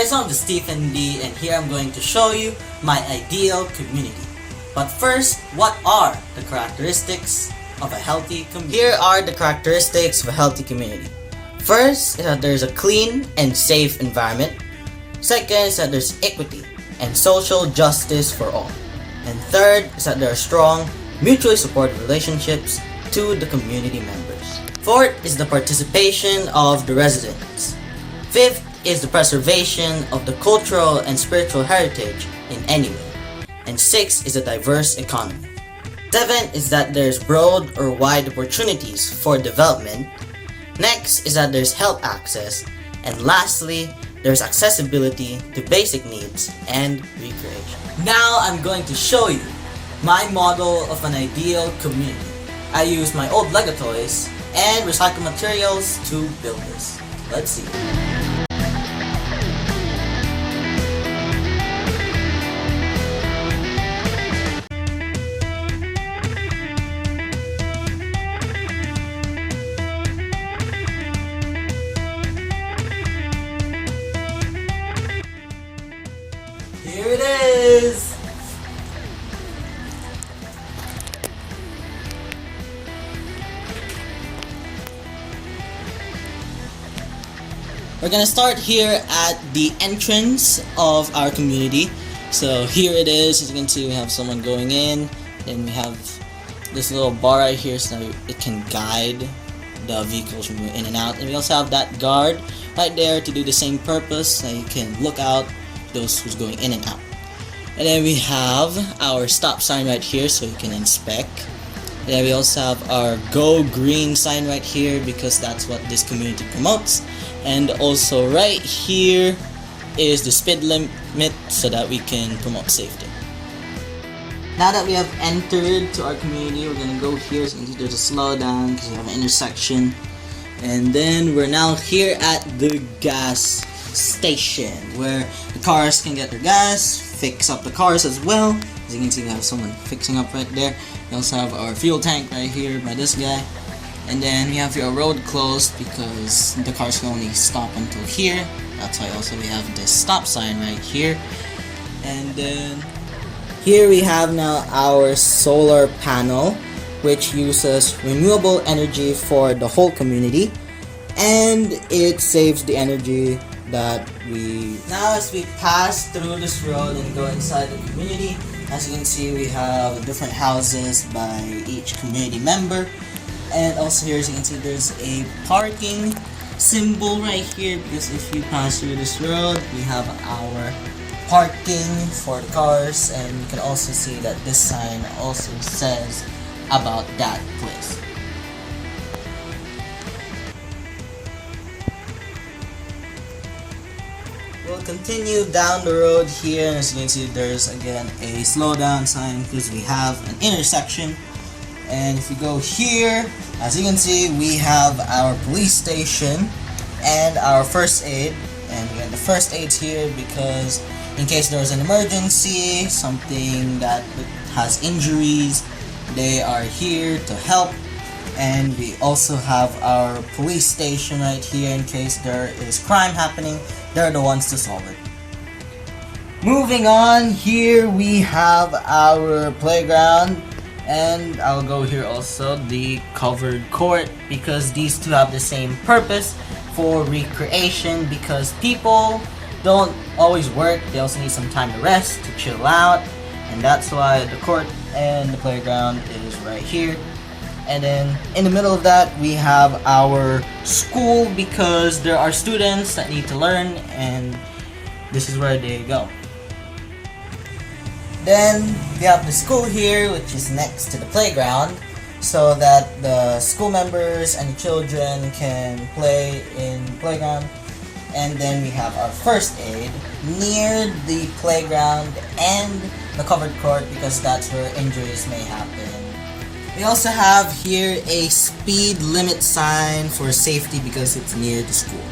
guys, I'm Stephen D, and here I'm going to show you my ideal community. But first, what are the characteristics of a healthy community? Here are the characteristics of a healthy community. First is that there's a clean and safe environment. Second is that there's equity and social justice for all. And third is that there are strong, mutually supportive relationships to the community members. Fourth is the participation of the residents. Fifth is the preservation of the cultural and spiritual heritage in any way. And sixth is a diverse economy. Seventh is that there's broad or wide opportunities for development. Next is that there's health access. And lastly, there's accessibility to basic needs and recreation. Now I'm going to show you my model of an ideal community. I use my old Lego toys and recycled materials to build this. Let's see. Here it is! We're gonna start here at the entrance of our community. So here it is. As you can see, we have someone going in, and we have this little bar right here so that it can guide the vehicles from in and out. And we also have that guard right there to do the same purpose, so you can look out those who's going in and out. And then we have our stop sign right here so you can inspect. And then we also have our Go Green sign right here because that's what this community promotes. And also right here is the speed limit so that we can promote safety. Now that we have entered to our community, we're gonna go here. So you can see there's a slowdown because we have an intersection. And then we're now here at the gas station where the cars can get their gas, fix up the cars as well. As you can see, we have someone fixing up right there. We also have our fuel tank right here by this guy. And then we have your road closed because the cars can only stop until here. That's why also we have this stop sign right here. And then here we have now our solar panel, which uses renewable energy for the whole community, and it saves the energy that we... Now as we pass through this road and go inside the community, as you can see, we have different houses by each community member. And also here, as you can see, there's a parking symbol right here because if you pass through this road, we have our parking for the cars, and you can also see that this sign also says about that place. We'll continue down the road here, and as you can see, there's again a slow down sign because we have an intersection. And if you go here, as you can see, we have our police station and our first aid. And again, the first aid's here because in case there's an emergency, something that has injuries, they are here to help. And we also have our police station right here in case there is crime happening. They're the ones to solve it. Moving on, here we have our playground. And I'll go here also, the covered court, because these two have the same purpose for recreation, because people don't always work, they also need some time to rest, to chill out, and that's why the court and the playground is right here. And then in the middle of that we have our school, because there are students that need to learn, and this is where they go. Then we have the school here, which is next to the playground, so that the school members and the children can play in the playground. And then we have our first aid near the playground and the covered court because that's where injuries may happen. We also have here a speed limit sign for safety because it's near the school.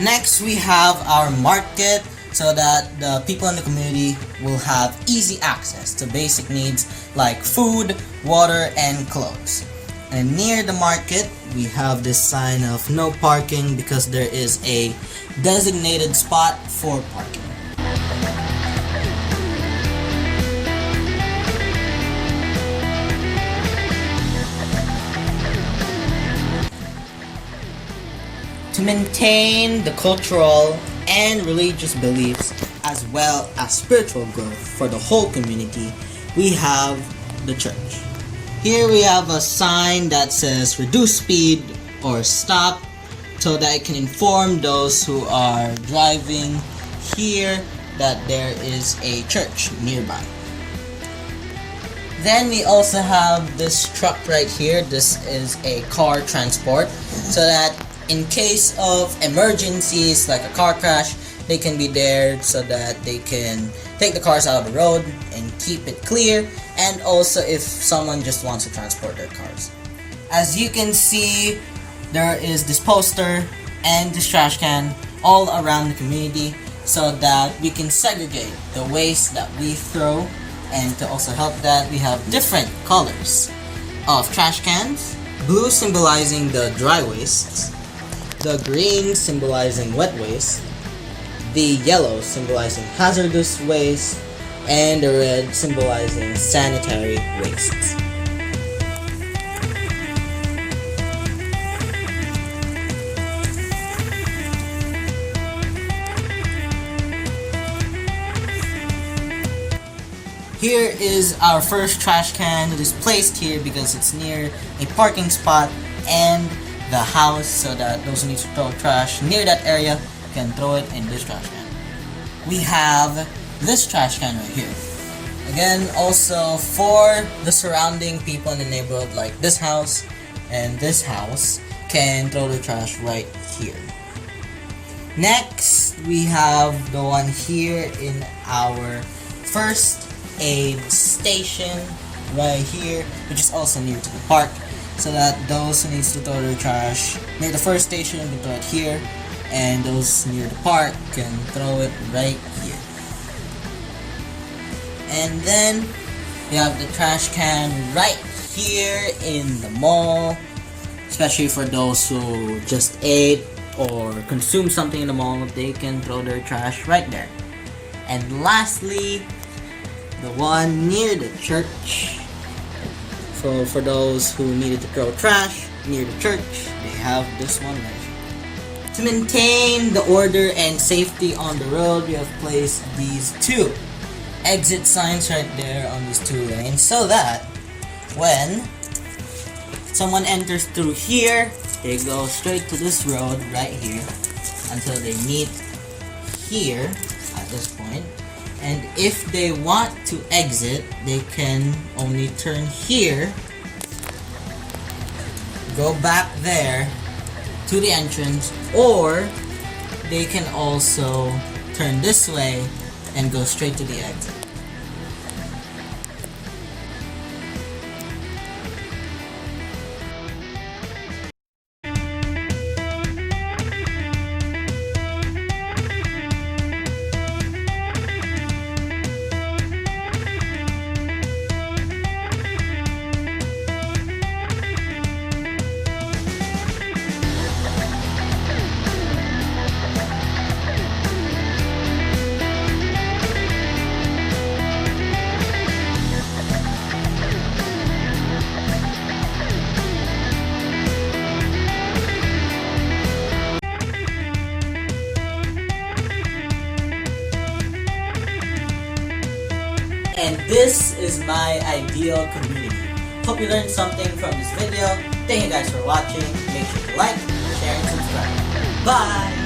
Next we have our market, so that the people in the community will have easy access to basic needs like food, water, and clothes. And near the market, we have this sign of no parking because there is a designated spot for parking. To maintain the cultural and religious beliefs as well as spiritual growth for the whole community, we have the church. Here we have a sign that says reduce speed or stop so that it can inform those who are driving here that there is a church nearby. Then we also have this truck right here. This is a car transport so that in case of emergencies like a car crash, they can be there so that they can take the cars out of the road and keep it clear, and also if someone just wants to transport their cars. As you can see, there is this poster and this trash can all around the community so that we can segregate the waste that we throw, and to also help that, we have different colors of trash cans. Blue symbolizing the dry wastes, the green symbolizing wet waste, the yellow symbolizing hazardous waste, and the red symbolizing sanitary wastes. Here is our first trash can. It is placed here because it's near a parking spot and the house, so that those who need to throw trash near that area can throw it in this trash can. We have this trash can right here. Again, also for the surrounding people in the neighborhood, like this house and this house, can throw the trash right here. Next, we have the one here in our first aid station right here, which is also near to the park, so that those who needs to throw their trash near the first station can throw it here, and those near the park can throw it right here. And then we have the trash can right here in the mall, especially for those who just ate or consumed something in the mall. They can throw their trash right there. And lastly, the one near the church. So for those who needed to throw trash near the church, they have this one right here. To maintain the order and safety on the road, we have placed these two exit signs right there on these two lanes, so that when someone enters through here, they go straight to this road right here until they meet here at this point. And if they want to exit, they can only turn here, go back there to the entrance, or they can also turn this way and go straight to the exit. And this is my ideal community. Hope you learned something from this video. Thank you guys for watching. Make sure to like, share, and subscribe. Bye!